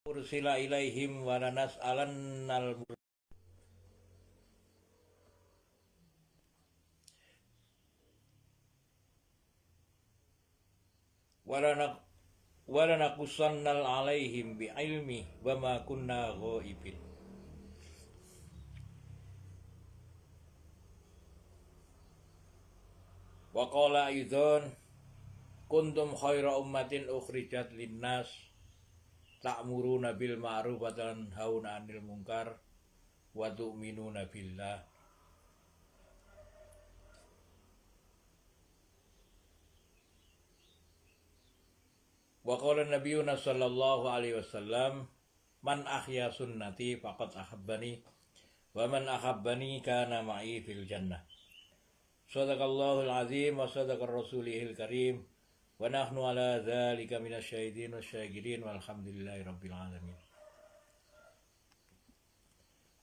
ursila ilaihim wa lanas'alannal walanak walanakussannal alaihim bi'ilmi wa ma kunna ghaibin. Wa qala aidzan kuntum khaira ummatin ukhrijat linnas ta'muruna bil ma'ruf wa tanhauna 'anil munkar wa tu'minuna billah. Wa qala nabiyuna sallallahu alaihi wasallam man ahya sunnati faqad ahabbani wa man ahabbani kana ma'i fil jannah. Sadaqallahul azim wa sadaqar rasulihil karim wa nahnu ala dzalika minasyahidin wasyakirin walhamdulillahi rabbil alamin.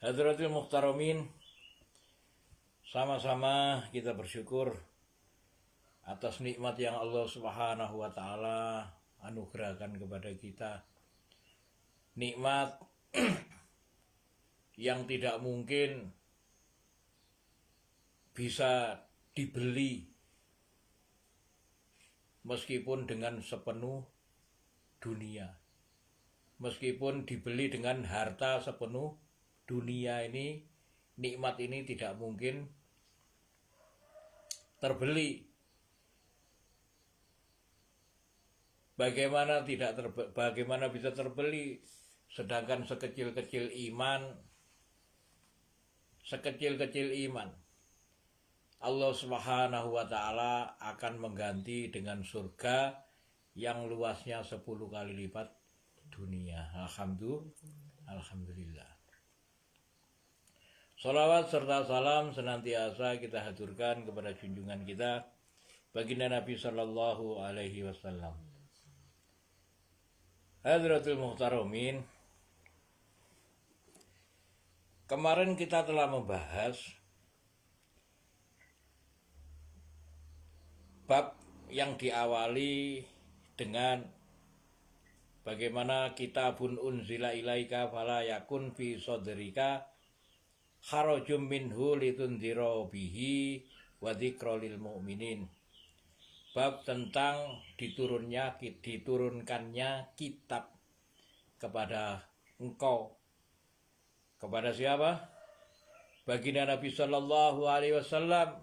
Hadratul muhtaramin, sama-sama kita bersyukur atas nikmat yang Allah Subhanahu wa taala anugerahkan kepada kita. Nikmat yang tidak mungkin bisa dibeli meskipun dengan sepenuh dunia. Meskipun dibeli dengan harta sepenuh dunia, ini nikmat ini tidak mungkin terbeli. Bagaimana bisa terbeli, sedangkan sekecil-kecil iman Allah Subhanahu wa taala akan mengganti dengan surga yang luasnya 10 kali lipat dunia. Alhamdulillah. Salawat serta salam senantiasa kita haturkan kepada junjungan kita baginda Nabi sallallahu alaihi wasallam. Hadratul muhtaramin, kemarin kita telah membahas bab yang diawali dengan bagaimana kitabun unzila ilaika fala yakun fi sadrika kharajum minhu litundhira bihi wa dzikra lil mu'minin. Bab tentang diturunkannya kitab kepada engkau. Kepada siapa? Baginda Nabi sallallahu alaihi wasallam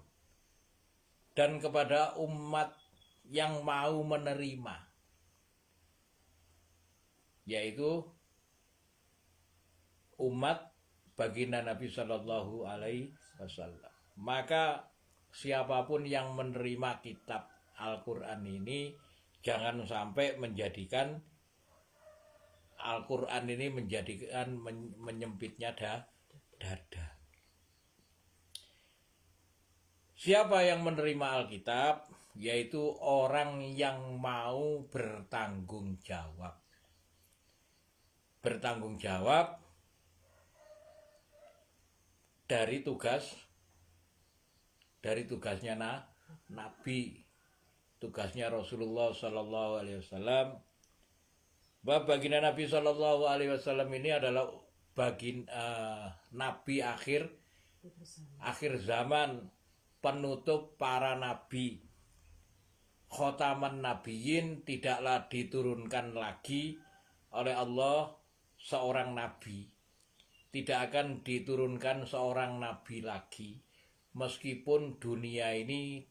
dan kepada umat yang mau menerima, yaitu umat baginda Nabi sallallahu alaihi wasallam. Maka siapapun yang menerima kitab Al-Quran ini jangan sampai menjadikan Al-Quran ini menyempitnya dada. Siapa yang menerima Alkitab? Yaitu orang yang mau bertanggung jawab. Bertanggung jawab dari tugasnya Nabi, tugasnya Rasulullah Sallallahu Alaihi Wasallam. Baginda Nabi Sallallahu Alaihi Wasallam ini adalah Nabi akhir zaman, penutup para nabi. Khotaman nabiyyin, tidaklah diturunkan lagi oleh Allah seorang nabi. Tidak akan diturunkan seorang nabi lagi meskipun dunia ini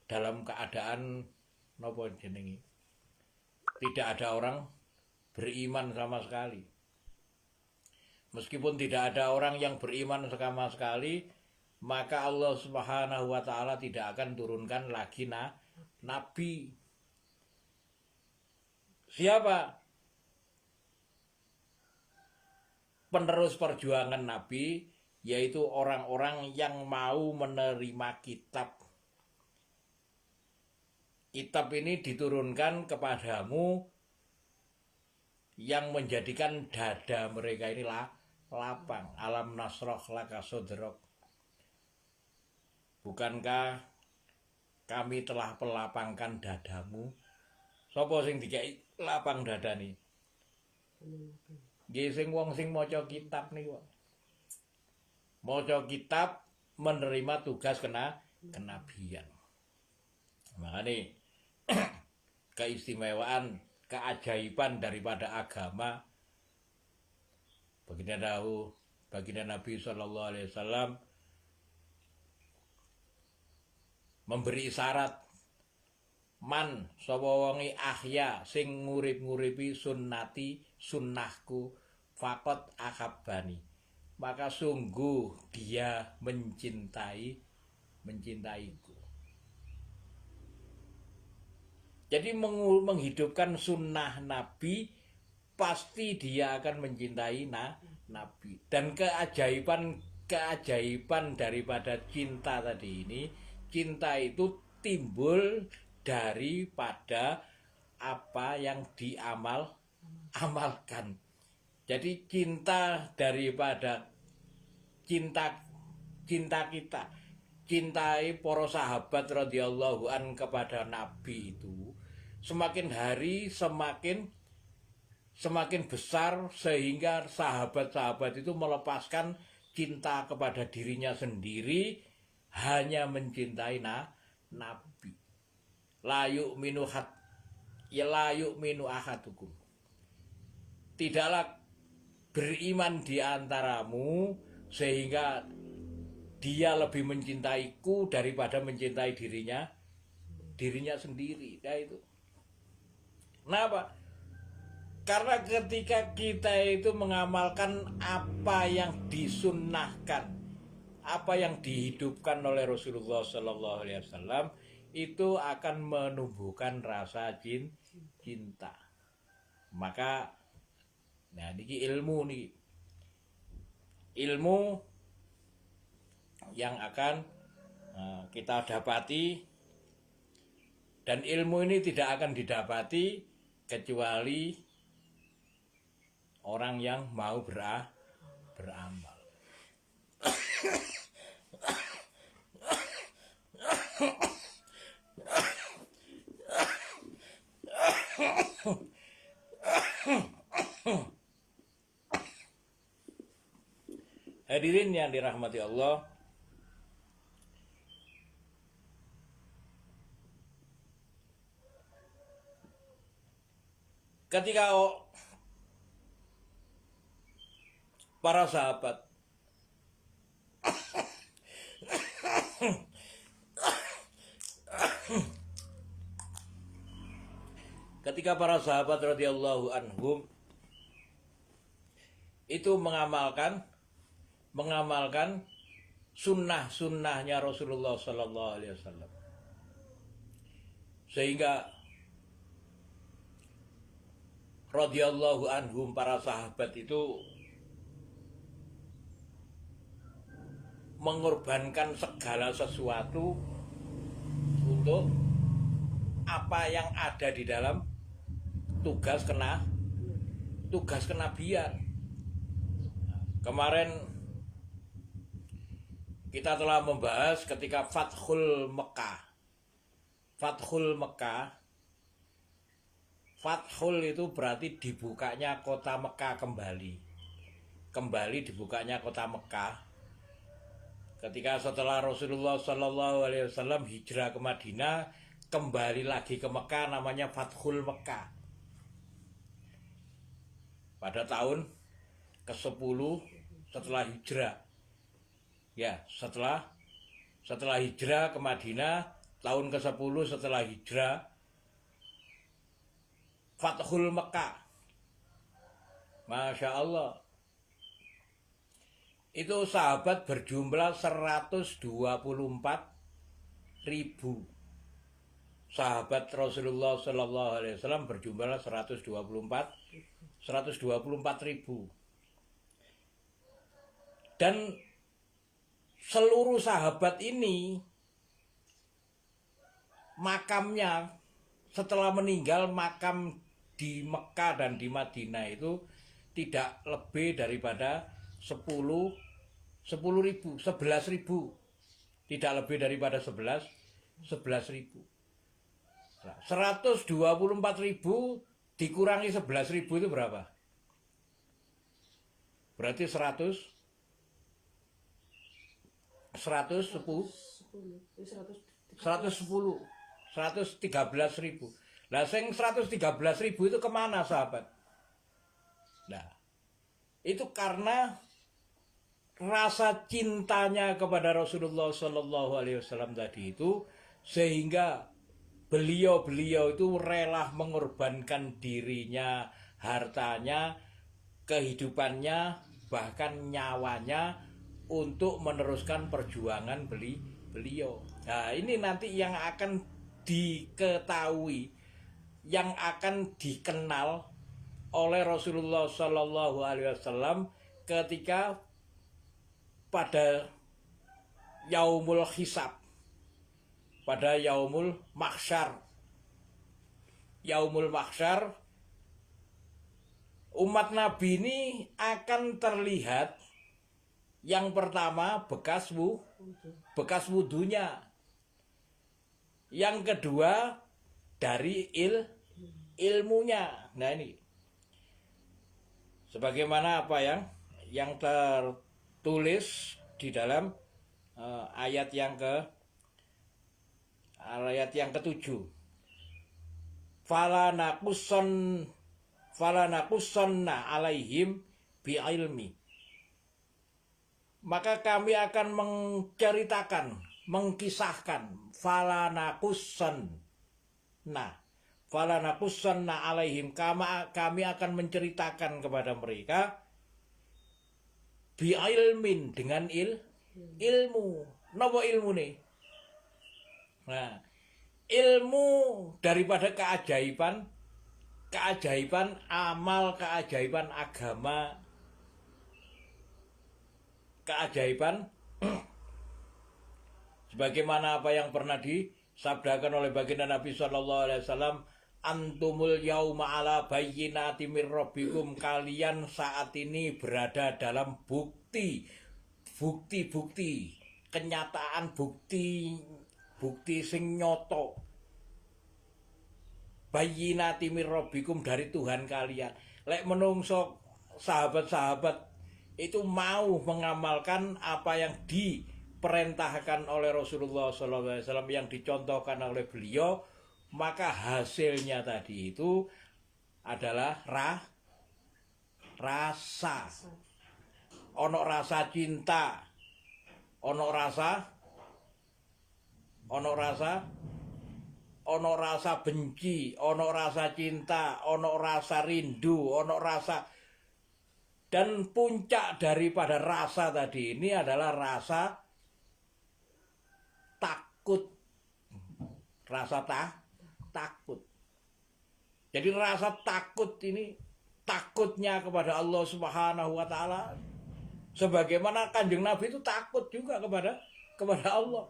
dalam keadaan tidak ada orang beriman sama sekali. Meskipun tidak ada orang yang beriman sama sekali, maka Allah Subhanahu wa taala tidak akan turunkan lagi nabi. Siapa penerus perjuangan Nabi? Yaitu orang-orang yang mau menerima kitab. Kitab ini diturunkan kepadamu yang menjadikan dada mereka ini lapang. Alam nasroh laka sodrok. Bukankah kami telah pelapangkan dadamu? Sopo sing dikai lapang dada nih? Nggih sing wong sing maca kitab niku. Maca kitab menerima tugas kenabian. Makanya keistimewaan, keajaiban daripada agama baginda Nabi Sallallahu Alaihi Wasallam memberi isyarat man sapa wonge ahya sing ngurip-nguripi sunnati sunnahku faqat ahabbani, maka sungguh dia mencintaiku. Jadi menghidupkan sunnah Nabi, pasti dia akan mencintai Nabi. Dan keajaiban daripada cinta tadi ini, cinta itu timbul daripada apa yang diamalkan. Jadi cinta daripada cinta kita, cintai para sahabat radhiyallahu an kepada Nabi itu semakin hari semakin besar, sehingga sahabat-sahabat itu melepaskan cinta kepada dirinya sendiri, hanya mencintai Nabi. La yu'minu ahadukum. Tidaklah beriman di antaramu sehingga dia lebih mencintaiku daripada mencintai dirinya sendiri. Nah itu. Kenapa? Karena ketika kita itu mengamalkan apa yang disunnahkan, apa yang dihidupkan oleh Rasulullah Sallallahu Alaihi Wasallam, itu akan menumbuhkan rasa cinta. Maka, nah ini ilmu yang akan kita dapati, dan ilmu ini tidak akan didapati kecuali orang yang mau beramal. Hadirin yang dirahmati Allah, ketika para sahabat radhiyallahu anhum itu mengamalkan sunnahnya Rasulullah Sallallahu Alaihi Wasallam, sehingga radhiyallahu anhum para sahabat itu mengorbankan segala sesuatu untuk apa yang ada di dalam tugas kenabian. Kemarin kita telah membahas ketika Fathul Mekah. Fathul itu berarti dibukanya kota Mekah kembali dibukanya kota Mekah. Ketika setelah Rasulullah Sallallahu Alaihi Wasallam hijrah ke Madinah, kembali lagi ke Mekah, namanya Fathul Mekah. Pada tahun ke-10 setelah hijrah. Ya, setelah hijrah ke Madinah, tahun ke-10 setelah hijrah, Fathul Mekah. Masya Allah. Itu sahabat berjumlah 124.000. Sahabat Rasulullah Sallallahu Alaihi Wasallam berjumlah 124.000. Dan seluruh sahabat ini makamnya setelah meninggal, makam di Mekah dan di Madinah itu tidak lebih daripada 11.000, tidak lebih daripada 11.000. 124.000 dikurangi 11.000 itu berapa? Berarti 113.000. Nah, sing 113.000 itu kemana, sahabat? Nah, itu karena rasa cintanya kepada Rasulullah Shallallahu Alaihi Wasallam tadi itu, sehingga beliau itu rela mengorbankan dirinya, hartanya, kehidupannya, bahkan nyawanya untuk meneruskan perjuangan beliau. Nah, ini nanti yang akan diketahui, yang akan dikenal oleh Rasulullah Shallallahu Alaihi Wasallam ketika pada yaumul hisab, pada yaumul mahsyar. Yaumul mahsyar, umat Nabi ini akan terlihat yang pertama bekas wudunya, yang kedua dari ilmunya. Nah, ini sebagaimana apa yang tertulis di dalam ayat yang ke-7. Falanakussanna alaihim bi'ilmi. Maka kami akan menceritakan, mengkisahkan. Falanakussanna alaihim. Kami akan menceritakan kepada mereka bi'ilmin, dengan ilmu. Napa ilmu nih? Nah, ilmu daripada keajaiban amal, keajaiban agama, keajaiban sebagaimana apa yang pernah disabdakan oleh baginda Nabi Shallallahu Alaihi Wasallam, antumul yauma ala bayyinati mir rabbikum, kalian saat ini berada dalam bukti, kenyataan, bukti sing nyoto, bayyinati mir rabbikum, dari Tuhan kalian. Lek menungso sahabat-sahabat itu mau mengamalkan apa yang diperintahkan oleh Rasulullah SAW, yang dicontohkan oleh beliau, maka hasilnya tadi itu adalah rasa. Ono rasa cinta, ono rasa benci, ono rasa cinta, ono rasa rindu, ono rasa. Dan puncak daripada rasa tadi ini adalah rasa takut. Rasa takut. Jadi rasa takut ini, takutnya kepada Allah Subhanahu wa taala, sebagaimana Kanjeng Nabi itu takut juga kepada Allah.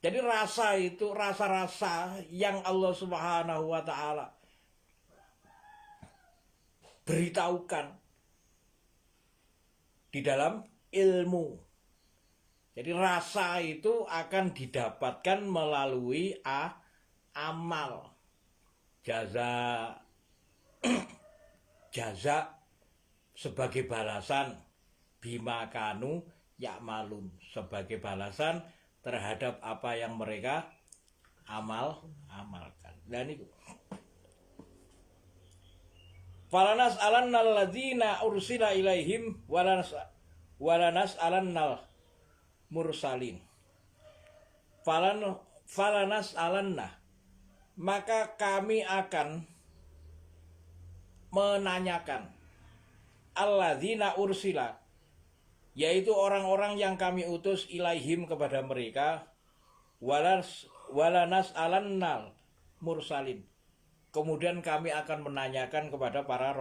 Jadi rasa itu, rasa-rasa yang Allah Subhanahu wa taala beritahukan di dalam ilmu. Jadi rasa itu akan didapatkan melalui amal. Jaza sebagai balasan, bima kanu ya'malun, sebagai balasan terhadap apa yang mereka amalkan. Dan itu falanas alannal ladzina ursila ilaihim walanas alannal mursalin. Falanas alanna, maka kami akan menanyakan alladzina ursila, yaitu orang-orang yang kami utus ilaihim kepada mereka, walanas alannal mursalin. Kemudian kami akan menanyakan kepada para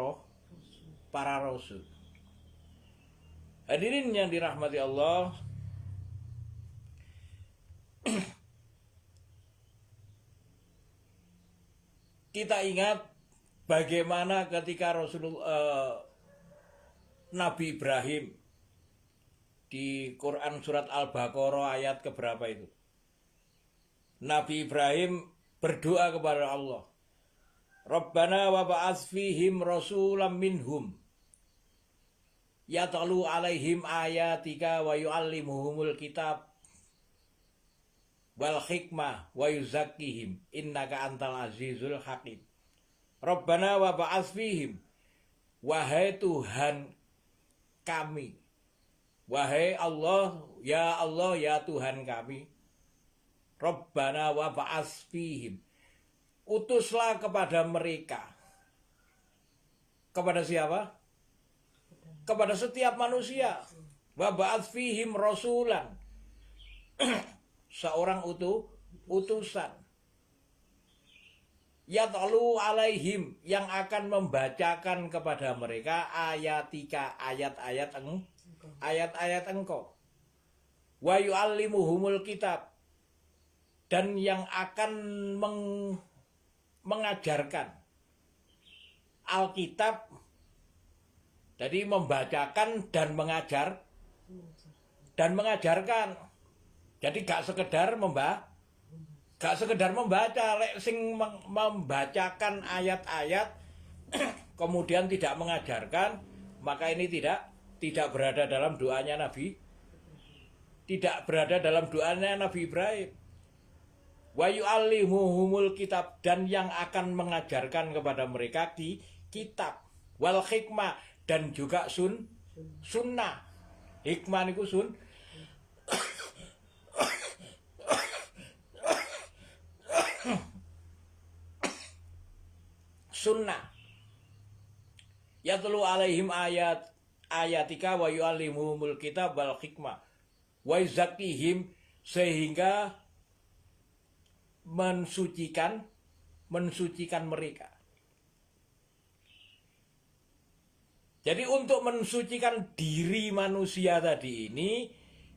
rasul. Hadirin yang dirahmati Allah, kita ingat bagaimana ketika Nabi Ibrahim di Quran surat Al-Baqarah ayat keberapa itu? Nabi Ibrahim berdoa kepada Allah, Rabbana wa ba'ats fihim rasulam minhum yatlu alaihim ayatika wa yuallimuhumul kitab wal hikmah wa yuzakkihim innaka antal azizul hakim. Rabbana wa ba'ats fihim, wahai Tuhan kami, wahai Allah ya Tuhan kami. Rabbana wa ba'ats fihim, utuslah kepada mereka. Kepada siapa? Kepada setiap manusia. Wa ba'ats fihim rasulan, seorang utusan. Yatlu alaihim, yang akan membacakan kepada mereka ayatika, ayat-ayat engkau. Wa yuallimuhumul kitab, dan yang akan mengajarkan Alkitab. Jadi membacakan dan mengajarkan. Jadi gak sekedar membaca, lek sing membacakan ayat-ayat kemudian tidak mengajarkan, maka ini tidak berada dalam doanya Nabi. Tidak berada dalam doanya Nabi Ibrahim. Wa yu'allimuhumul kitab, dan yang akan mengajarkan kepada mereka di kitab, wal hikmah, dan juga sunnah. Hikmah niku sunnah. Yatlu alaihim ayatika wa yu'allimuhumul kitab wal hikmah wa yuzakkihim, sehingga mensucikan mereka. Jadi untuk mensucikan diri manusia tadi ini,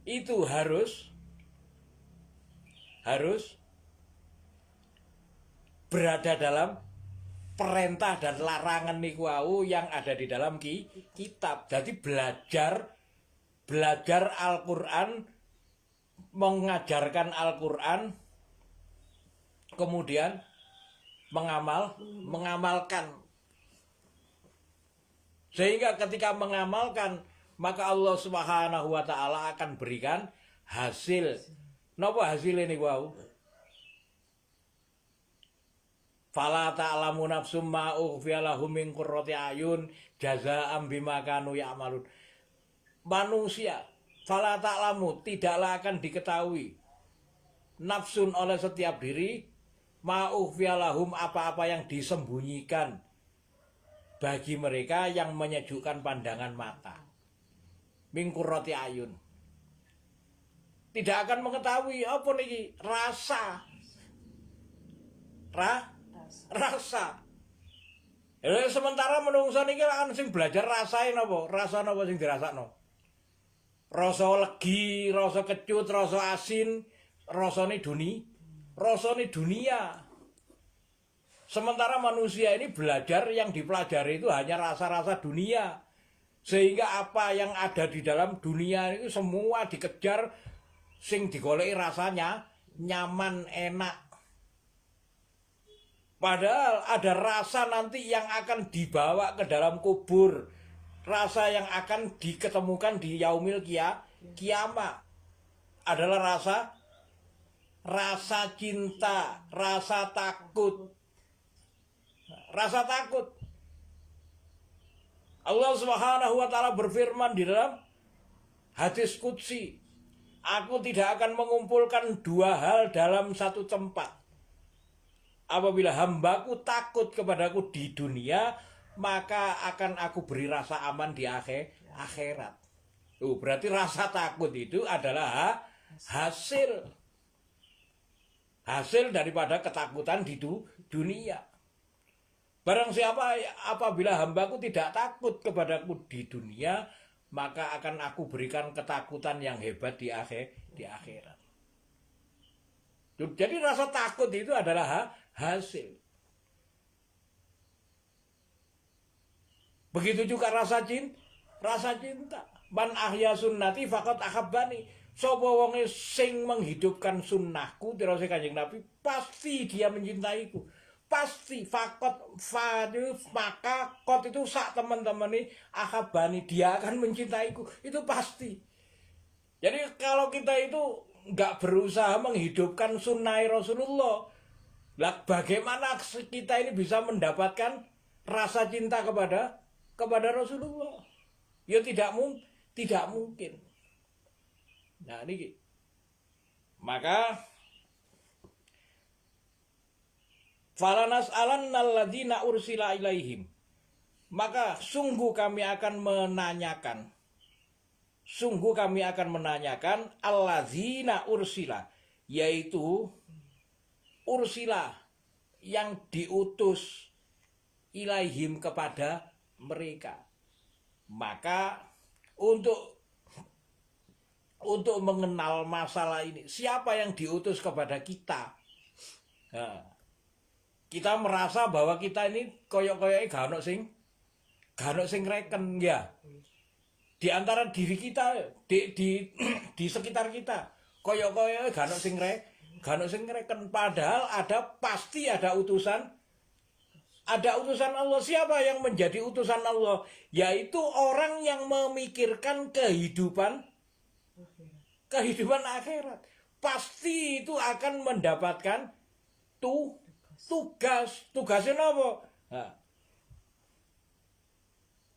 itu harus berada dalam perintah dan larangan niku yang ada di dalam kitab. Jadi belajar Al-Qur'an, mengajarkan Al-Qur'an, kemudian mengamalkan. Sehingga ketika mengamalkan, maka Allah Subhanahu wa taala akan berikan hasil. Napa hasil ini wau? Fala ta'lamu nafsum ma ukhfiya lahum min qurrati ayun jazaa'an bima kanu ya'malun. Manusia, fala ta'lamu, tidaklah akan diketahui nafsun, oleh setiap diri, ma ukhfiya lahum, apa-apa yang disembunyikan bagi mereka yang menyejukkan pandangan mata, min qurrati ayun. Tidak akan mengetahui apa niki rasa. Sementara menungso niki kan sing belajar rasain apa? Rasa napa sing dirasakno? Rasa legi, rasa kecut, rasa asin, rasane dunia. Sementara manusia ini belajar, yang dipelajari itu hanya rasa-rasa dunia. Sehingga apa yang ada di dalam dunia itu semua dikejar, sing digoleki rasanya nyaman, enak. Padahal ada rasa nanti yang akan dibawa ke dalam kubur. Rasa yang akan diketemukan di yaumil kiamat. Adalah rasa cinta, rasa takut. Rasa takut. Allah Subhanahu wa taala berfirman di dalam hadis qudsi, aku tidak akan mengumpulkan dua hal dalam satu tempat. Apabila hambaku takut kepadaku di dunia, maka akan aku beri rasa aman di akhirat. Berarti rasa takut itu adalah hasil daripada ketakutan di dunia. Barang siapa apabila hambaku tidak takut kepadaku di dunia, maka akan aku berikan ketakutan yang hebat di akhirat. Jadi rasa takut itu adalah hasil. Begitu juga rasa cinta. Man ahya sunnati faqad ahabbani. Sapa wonge sing menghidupkan sunnahku, terus Kanjeng Nabi, pasti dia mencintaiku. pasti fakot fadu maka kot itu sak teman-teman ini ahabani, dia akan mencintaiku, itu pasti. Jadi kalau kita itu nggak berusaha menghidupkan sunnah Rasulullah, lah bagaimana kita ini bisa mendapatkan rasa cinta kepada Rasulullah? Ya tidak mungkin. Nah ini maka falanas alannal ladzina ursila ilaihim, maka sungguh kami akan menanyakan alladzina ursila, yaitu ursila yang diutus ilaihim kepada mereka. Maka untuk mengenal masalah ini, siapa yang diutus kepada kita? Nah, kita merasa bahwa kita ini koyok-koyoknya gak ono sing reken ya. Di antara diri kita, di sekitar kita, koyok-koyoknya gak ono sing reken. Padahal pasti ada utusan Allah. Siapa yang menjadi utusan Allah? Yaitu orang yang memikirkan kehidupan akhirat. Pasti itu akan mendapatkan tugasnya apa? Nah,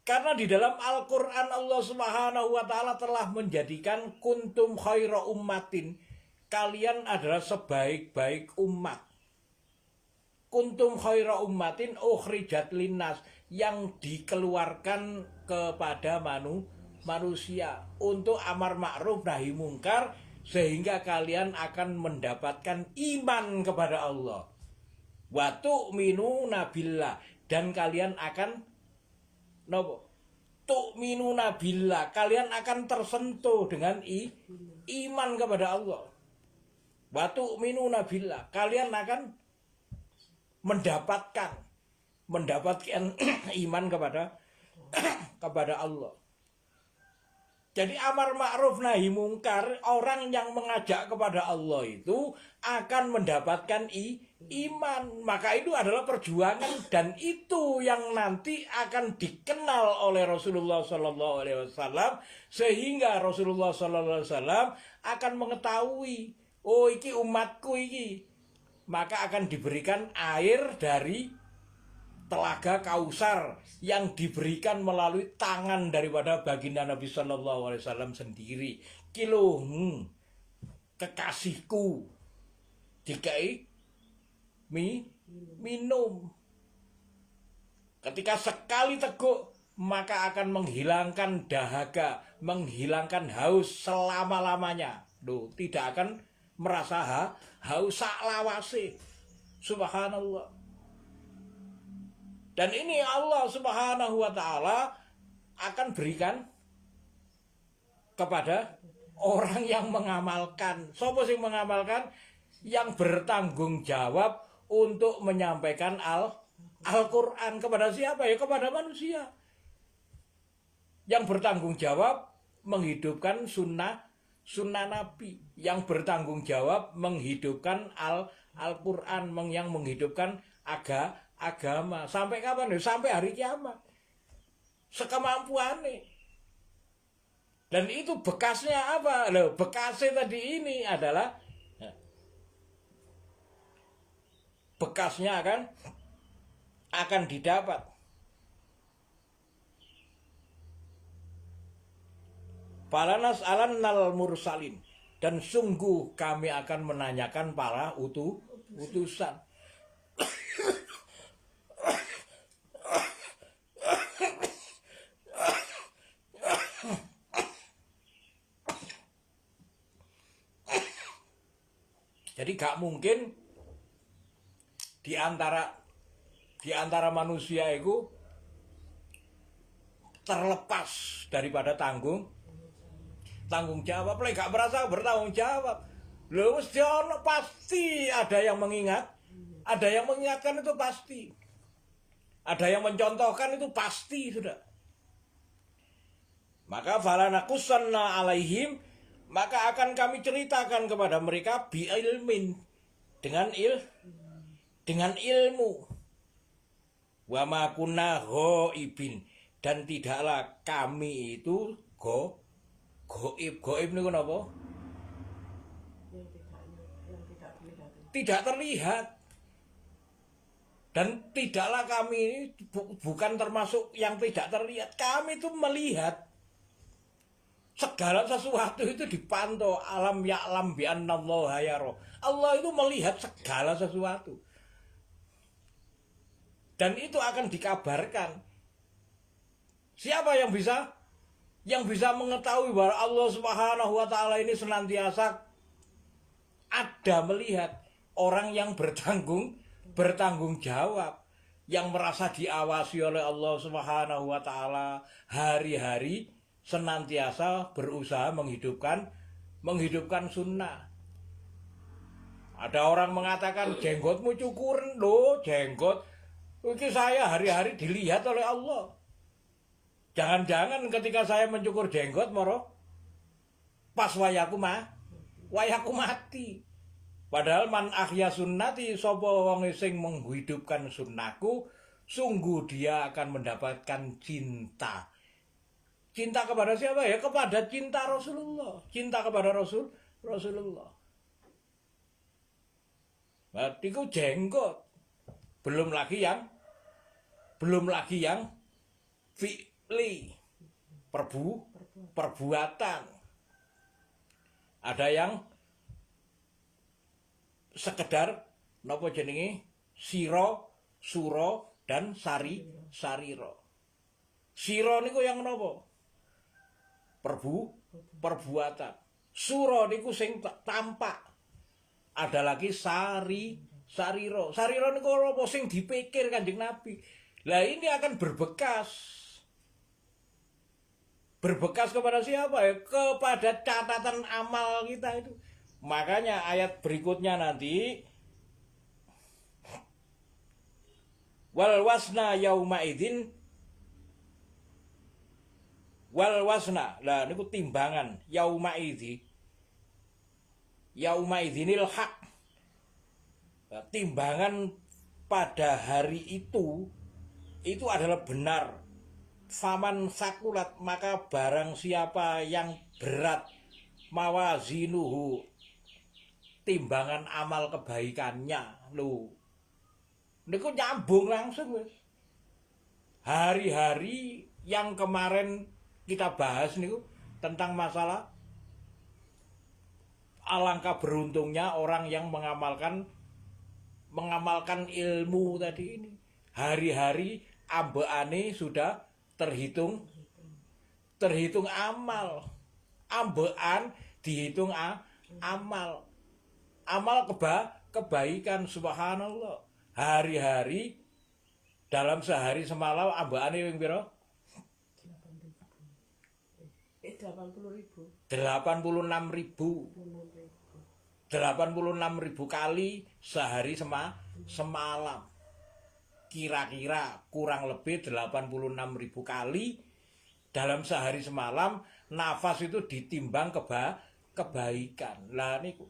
karena di dalam Al-Quran Allah Subhanahu wa Ta'ala telah menjadikan kuntum khaira ummatin, kalian adalah sebaik-baik umat. Kuntum khaira ummatin ukhrijat linnas, yang dikeluarkan kepada manusia untuk amar ma'ruf nahi mungkar, sehingga kalian akan mendapatkan iman kepada Allah. Wa tu'minuna billah, dan kalian akan tu'minuna billah, kalian akan tersentuh dengan iman kepada Allah. Wa tu'minuna billah, kalian akan mendapatkan iman kepada Allah. Jadi amar ma'ruf nahi mungkar, orang yang mengajak kepada Allah itu akan mendapatkan iman. Maka itu adalah perjuangan, dan itu yang nanti akan dikenal oleh Rasulullah SAW, sehingga Rasulullah SAW akan mengetahui, oh iki umatku iki. Maka akan diberikan air dari telaga Kausar yang diberikan melalui tangan daripada baginda Nabi Sallallahu Alaihi Wasallam sendiri. Kilo kekasihku dikai minum. Ketika sekali teguk, maka akan menghilangkan dahaga, menghilangkan haus selama-lamanya. Tidak akan merasa haus saklawase. Subhanallah. Dan ini Allah Subhanahu wa Ta'ala akan berikan kepada orang yang mengamalkan. Siapa sih mengamalkan? Yang bertanggung jawab untuk menyampaikan Al-Quran kepada siapa? Ya kepada manusia. Yang bertanggung jawab menghidupkan sunnah Nabi. Yang bertanggung jawab menghidupkan Al-Quran, yang menghidupkan agama. Sampai kapan? Sampai hari kiamat. Sekemampuannya. Dan itu bekasnya apa? Loh, bekasnya tadi ini adalah bekasnya akan didapat. Falanas alannal mursalin, dan sungguh kami akan menanyakan para utusan. Jadi gak mungkin di antara manusia itu terlepas daripada tanggung jawab. Lek gak merasa bertanggung jawab, lho pasti ada yang mengingat, ada yang mengingatkan, itu pasti. Ada yang mencontohkan, itu pasti sudah. Maka falanakussanna alaihim, maka akan kami ceritakan kepada mereka bi ilmin, dengan dengan ilmu. Wa ma kunna ghaibin, dan tidaklah kami itu goib. Goib niku napa? Tidak terlihat. Dan tidaklah kami ini bukan termasuk yang tidak terlihat. Kami itu melihat segala sesuatu itu dipantau. Alam ya'lam bi annallaha yara. Allah itu melihat segala sesuatu. Dan itu akan dikabarkan. Siapa yang bisa mengetahui bahwa Allah Subhanahu wa taala ini senantiasa ada melihat? Orang yang bertanggung jawab, yang merasa diawasi oleh Allah Subhanahu wa taala, hari-hari senantiasa berusaha menghidupkan sunnah. Ada orang mengatakan, jenggotmu cukuren loh, jenggot itu saya hari-hari dilihat oleh Allah. Jangan-jangan ketika saya mencukur jenggot moro pas wayaku mati. Padahal man ahya sunnati, sapa wong sing menghidupkan sunnahku, sungguh dia akan mendapatkan cinta. Cinta kepada siapa ya? Kepada cinta Rasulullah. Cinta kepada Rasulullah. Berarti ku jenggot. Belum lagi yang fi'li, perbuatan. Ada yang sekedar napa jenenge siro, suro, dan sariro. Siro niku yang napa? Perbuatan. Suro niku sing tampak. Ada lagi sariro. Sariro niku apa sing dipikir Kanjeng Nabi. Lah ini akan berbekas. Berbekas kepada siapa ya? Kepada catatan amal kita itu. Makanya ayat berikutnya nanti wal wasna yauma idzin wal wasna. Lah niku timbangan yauma idzinil haq. Timbangan pada hari itu adalah benar. Faman sakulat, maka barang siapa yang berat mawazinuhu, timbangan amal kebaikannya lho. Niku nyambung langsung wis. Hari-hari yang kemarin kita bahas niku tentang masalah alangkah beruntungnya orang yang mengamalkan ilmu tadi ini. Hari-hari ambeane sudah terhitung amal. Ambean dihitung amal. Amal kebaikan, subhanallah. Hari-hari dalam sehari semalam ambeane ping pira? 86.000 kali sehari semalam. Kira-kira kurang lebih 86.000 kali dalam sehari semalam nafas itu ditimbang kebaikan. Lah niku.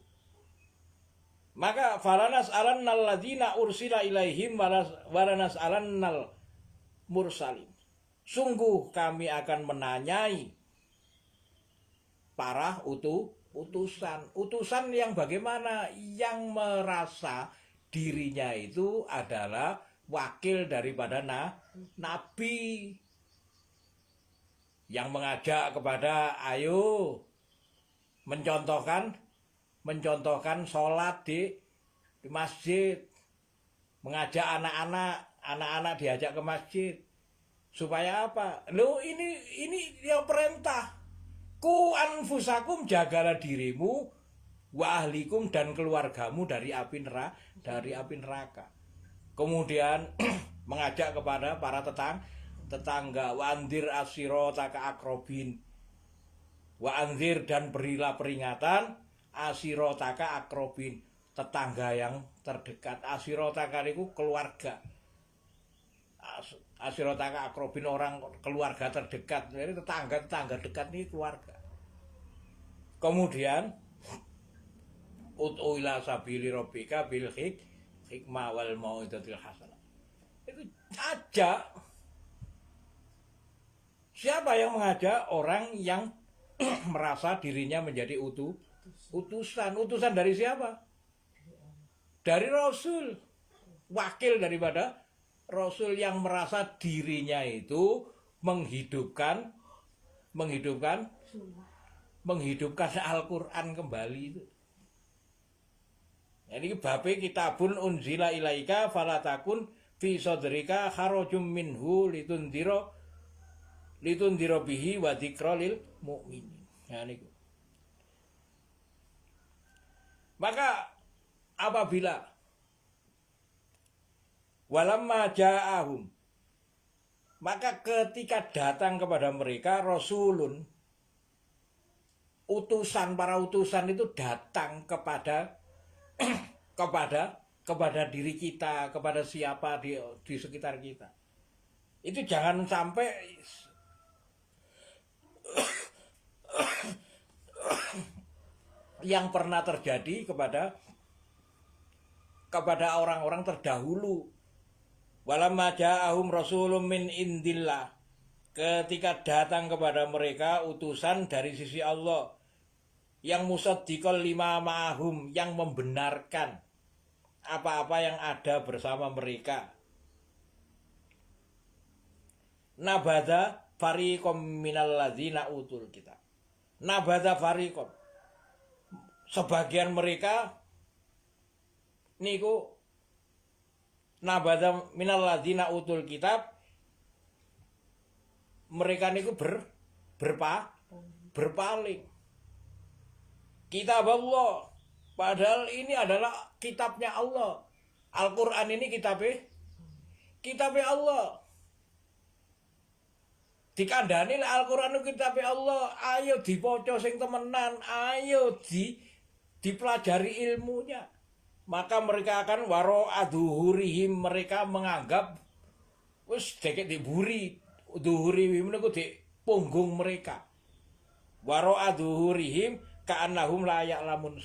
Maka falanas alannal ladzina ursila ilaihim walanas alannal mursalin. Sungguh kami akan menanyai para utusan yang bagaimana, yang merasa dirinya itu adalah wakil daripada nabi, yang mengajak kepada ayo mencontohkan sholat di masjid, mengajak anak-anak diajak ke masjid supaya apa? Loh ini yang perintah. Ku anfusakum, jagalah dirimu, wa ahlikum, dan keluargamu dari api neraka. Kemudian mengajak kepada para tetangga, wa anzir asirotaka akrobin, wa anzir, dan berilah peringatan asirotaka akrobin, tetangga yang terdekat. Asirotaka itu keluarga. Asirotaka akrobin, orang keluarga terdekat. Jadi tetangga dekat ini keluarga. Kemudian ud'u ila sabili rabbika bil hikmah wal mau'izatil hasanah. Itu ajak. Siapa yang mengajak? Orang yang merasa dirinya menjadi utusan. Utusan dari siapa? Dari Rasul. Wakil daripada Rasul yang merasa dirinya itu menghidupkan Al-Quran kembali itu. Jadi babe kitabun unzila ilaika falatakun fi sadrika kharajum minhu litundira bihi wa dzikra lil mukminin. Ya niku. Maka apabila walamma ja'ahum, maka ketika datang kepada mereka rasulun, utusan, para utusan itu datang kepada kepada diri kita, kepada siapa di sekitar kita. Itu jangan sampai yang pernah terjadi kepada orang-orang terdahulu. Walamma ja'ahum rasulun min indillah, ketika datang kepada mereka utusan dari sisi Allah yang musaddiqal lima ma'ahum, yang membenarkan apa-apa yang ada bersama mereka. Nabadha fariqom minal ladzina utul kitab. Nabadha fariqom, sebagian mereka niku nabadha minal ladzina utul kitab, mereka niku berpaling. Kitab Allah, padahal ini adalah kitabnya Allah. Al-Quran ini kitabnya Allah. Dikandani Al-Quran itu kitabnya Allah. Ayo dipoco sing temenan, ayo dipelajari ilmunya. Maka mereka akan waro aduhurihim, mereka menganggap wis deket diburi, duhurihim niku di punggung mereka. Waro aduhurihim ka'annahum la ya'lamun,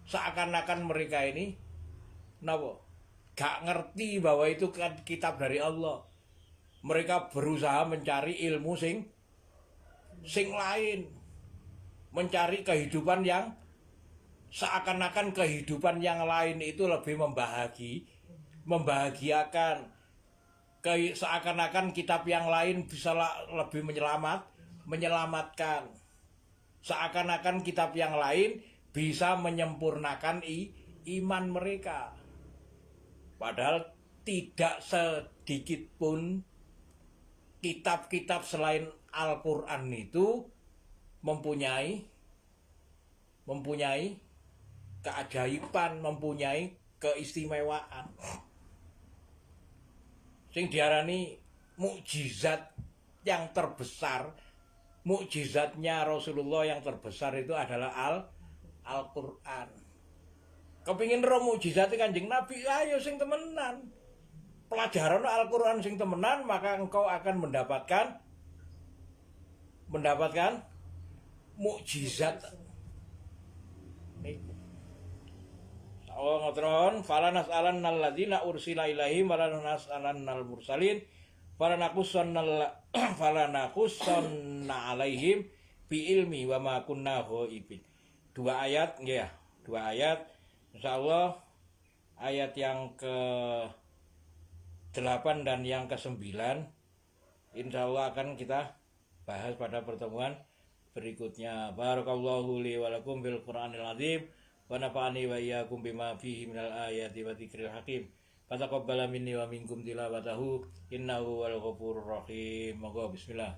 seakan-akan mereka ini napa? Gak ngerti bahwa itu kan kitab dari Allah. Mereka berusaha mencari ilmu sing lain, mencari kehidupan yang seakan-akan kehidupan yang lain itu lebih membahagiakan. Seakan-akan kitab yang lain bisa lebih menyelamatkan. Seakan-akan kitab yang lain bisa menyempurnakan iman mereka. Padahal tidak sedikit pun kitab-kitab selain Al-Quran itu mempunyai keajaiban, mempunyai keistimewaan. Sing diarani mukjizat yang terbesar, mukjizatnya Rasulullah yang terbesar itu adalah Al-Quran. Kepingin roh mukjizat Kanjeng Nabi, ayo sing temenan. Pelajaran Al-Quran sing temenan, maka engkau akan mendapatkan mukjizat. Allah ngatron, fala nas'alannal ladzina ursila ilaihim wa la nas'alannal mursalin fala naqusanna alaihim bi ilmi wa ma kunna ghaibin. Dua ayat ya, dua ayat. Insyaallah ayat yang ke-8 dan yang ke-9 insyaallah akan kita bahas pada pertemuan berikutnya. Barakallahu li wa lakum bil Qur'anil azim wa nafa'ani wa iyyakum bima fihi minal ayati wa dzikril hakim. Fataqabbala minni wa minkum tilawatahu innahu wal ghafurur rahim. Monggo bismillah.